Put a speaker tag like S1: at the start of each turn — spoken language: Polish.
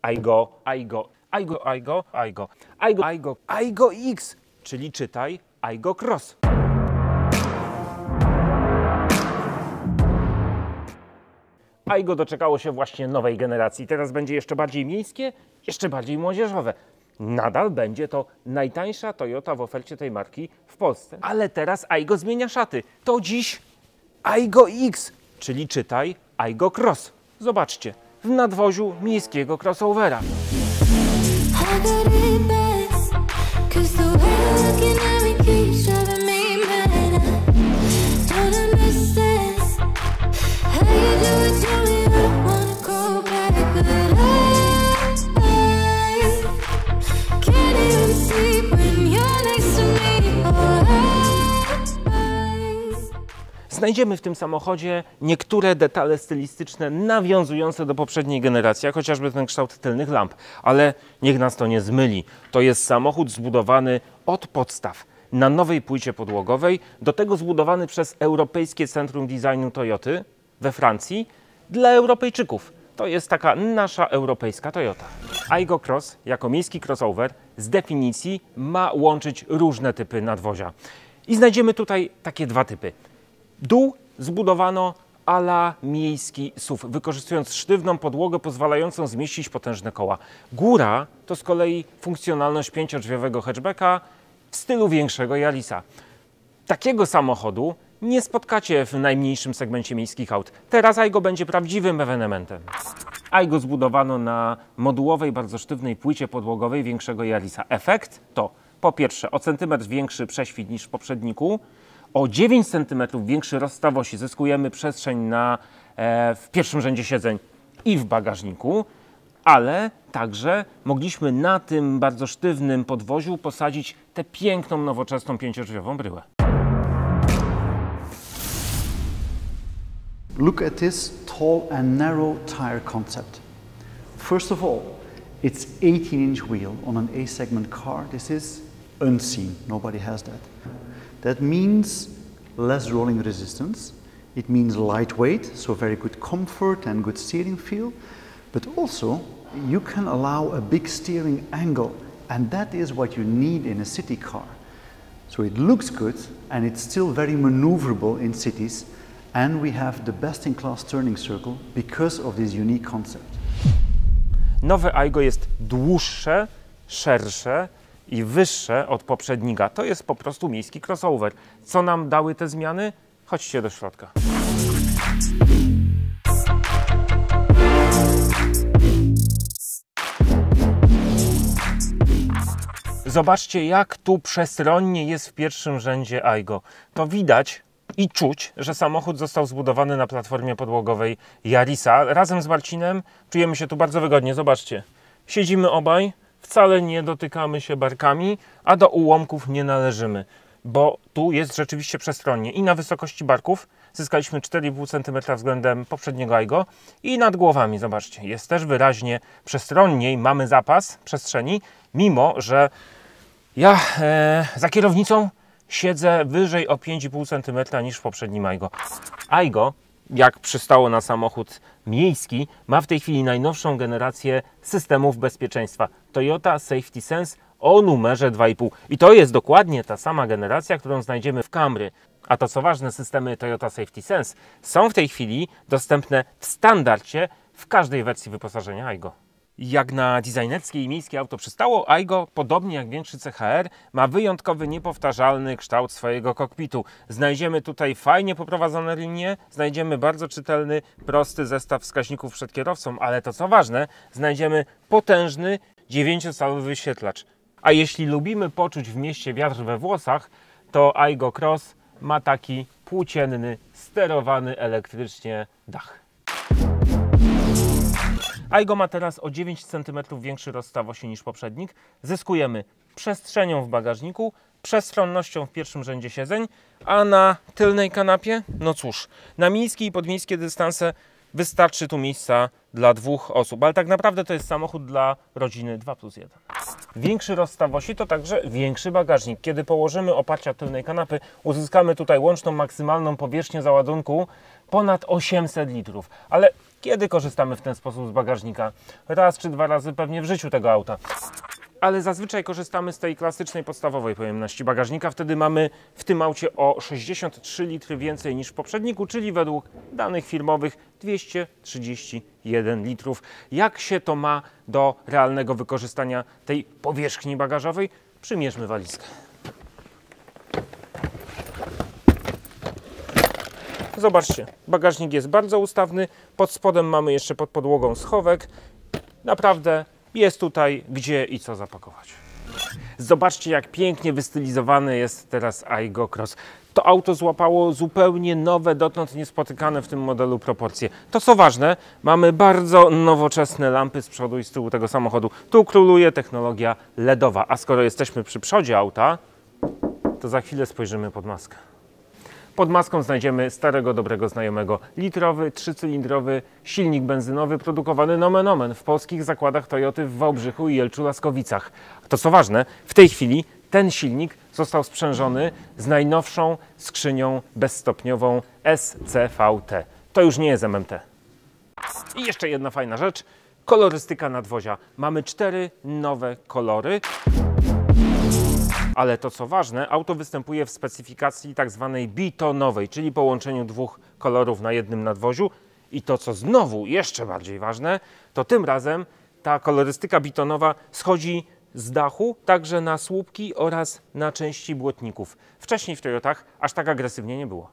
S1: Aygo X, czyli czytaj Aygo Cross. Aygo doczekało się właśnie nowej generacji. Teraz będzie jeszcze bardziej miejskie, jeszcze bardziej młodzieżowe. Nadal będzie to najtańsza Toyota w ofercie tej marki w Polsce. Ale teraz Aygo zmienia szaty. To dziś Aygo X, czyli czytaj Aygo Cross. Zobaczcie, w nadwoziu miejskiego crossovera. Znajdziemy w tym samochodzie niektóre detale stylistyczne nawiązujące do poprzedniej generacji, jak chociażby ten kształt tylnych lamp. Ale niech nas to nie zmyli. To jest samochód zbudowany od podstaw na nowej płycie podłogowej, do tego zbudowany przez Europejskie Centrum Designu Toyoty we Francji dla Europejczyków. To jest taka nasza europejska Toyota. Aygo Cross jako miejski crossover z definicji ma łączyć różne typy nadwozia. I znajdziemy tutaj takie dwa typy. Dół zbudowano a la miejski SUV, wykorzystując sztywną podłogę pozwalającą zmieścić potężne koła. Góra to z kolei funkcjonalność pięciodrzwiowego hatchbacka w stylu większego Yarisa. Takiego samochodu nie spotkacie w najmniejszym segmencie miejskich aut. Teraz Aygo będzie prawdziwym ewenementem. Aygo zbudowano na modułowej, bardzo sztywnej płycie podłogowej większego Yarisa. Efekt to po pierwsze o centymetr większy prześwit niż w poprzedniku, o 9 cm większy rozstaw osi, zyskujemy przestrzeń w pierwszym rzędzie siedzeń i w bagażniku, ale także mogliśmy na tym bardzo sztywnym podwoziu posadzić tę piękną, nowoczesną pięciodrzwiową bryłę.
S2: Look at this tall and narrow tire concept. First of all, it's 18-inch wheel on an A-segment car. This is unseen. Nobody has that. That means less rolling resistance. It means lightweight, so very good comfort and good steering feel. But also, you can allow a big steering angle, and that is what you need in a city car. So it looks good, and it's still very maneuverable in cities, and we have the best-in-class turning circle because of this unique concept.
S1: Nowe Aygo jest dłuższe, szersze i wyższe od poprzednika. To jest po prostu miejski crossover. Co nam dały te zmiany? Chodźcie do środka. Zobaczcie, jak tu przestronnie jest w pierwszym rzędzie Aygo. To widać i czuć, że samochód został zbudowany na platformie podłogowej Yarisa. Razem z Marcinem czujemy się tu bardzo wygodnie. Zobaczcie, siedzimy obaj, wcale nie dotykamy się barkami, a do ułomków nie należymy, bo tu jest rzeczywiście przestronnie. I na wysokości barków zyskaliśmy 4,5 cm względem poprzedniego Aygo i nad głowami, zobaczcie, jest też wyraźnie przestronniej, mamy zapas przestrzeni, mimo że ja za kierownicą siedzę wyżej o 5,5 cm niż w poprzednim Aygo. Aygo, jak przystało na samochód miejski, ma w tej chwili najnowszą generację systemów bezpieczeństwa Toyota Safety Sense o numerze 2,5. I to jest dokładnie ta sama generacja, którą znajdziemy w Camry. A to co ważne, systemy Toyota Safety Sense są w tej chwili dostępne w standardzie w każdej wersji wyposażenia Aygo. Jak na designerskie i miejskie auto przystało, Aygo, podobnie jak większy CHR, ma wyjątkowy, niepowtarzalny kształt swojego kokpitu. Znajdziemy tutaj fajnie poprowadzone linie, znajdziemy bardzo czytelny, prosty zestaw wskaźników przed kierowcą, ale to co ważne, znajdziemy potężny 9-calowy wyświetlacz. A jeśli lubimy poczuć w mieście wiatr we włosach, to Aygo Cross ma taki płócienny, sterowany elektrycznie dach. Aygo ma teraz o 9 cm większy rozstaw osi niż poprzednik. Zyskujemy przestrzenią w bagażniku, przestronnością w pierwszym rzędzie siedzeń, a na tylnej kanapie, no cóż, na miejskie i podmiejskie dystanse wystarczy tu miejsca dla 2 osób, ale tak naprawdę to jest samochód dla rodziny 2+1. Większy rozstaw osi to także większy bagażnik. Kiedy położymy oparcia tylnej kanapy, uzyskamy tutaj łączną maksymalną powierzchnię załadunku ponad 800 litrów. Ale Kiedy korzystamy w ten sposób z bagażnika? Raz czy dwa razy pewnie w życiu tego auta. Ale zazwyczaj korzystamy z tej klasycznej, podstawowej pojemności bagażnika. Wtedy mamy w tym aucie o 63 litry więcej niż w poprzedniku, czyli według danych firmowych 231 litrów. Jak się to ma do realnego wykorzystania tej powierzchni bagażowej? Przymierzmy walizkę. Zobaczcie, bagażnik jest bardzo ustawny. Pod spodem mamy jeszcze pod podłogą schowek. Naprawdę jest tutaj gdzie i co zapakować. Zobaczcie, jak pięknie wystylizowany jest teraz Aygo Cross. To auto złapało zupełnie nowe, dotąd niespotykane w tym modelu proporcje. To co ważne, mamy bardzo nowoczesne lampy z przodu i z tyłu tego samochodu. Tu króluje technologia LEDowa, a skoro jesteśmy przy przodzie auta, to za chwilę spojrzymy pod maskę. Pod maską znajdziemy starego, dobrego znajomego litrowy, trzycylindrowy silnik benzynowy produkowany nomen omen w polskich zakładach Toyoty w Wałbrzychu i Jelczu-Laskowicach. To co ważne, w tej chwili ten silnik został sprzężony z najnowszą skrzynią bezstopniową SCVT. To już nie jest MMT. I jeszcze jedna fajna rzecz, kolorystyka nadwozia. Mamy 4 nowe kolory. Ale to co ważne, auto występuje w specyfikacji tak zwanej bitonowej, czyli połączeniu 2 kolorów na jednym nadwoziu. I to co znowu jeszcze bardziej ważne, to tym razem ta kolorystyka bitonowa schodzi z dachu także na słupki oraz na części błotników. Wcześniej w Toyotach aż tak agresywnie nie było.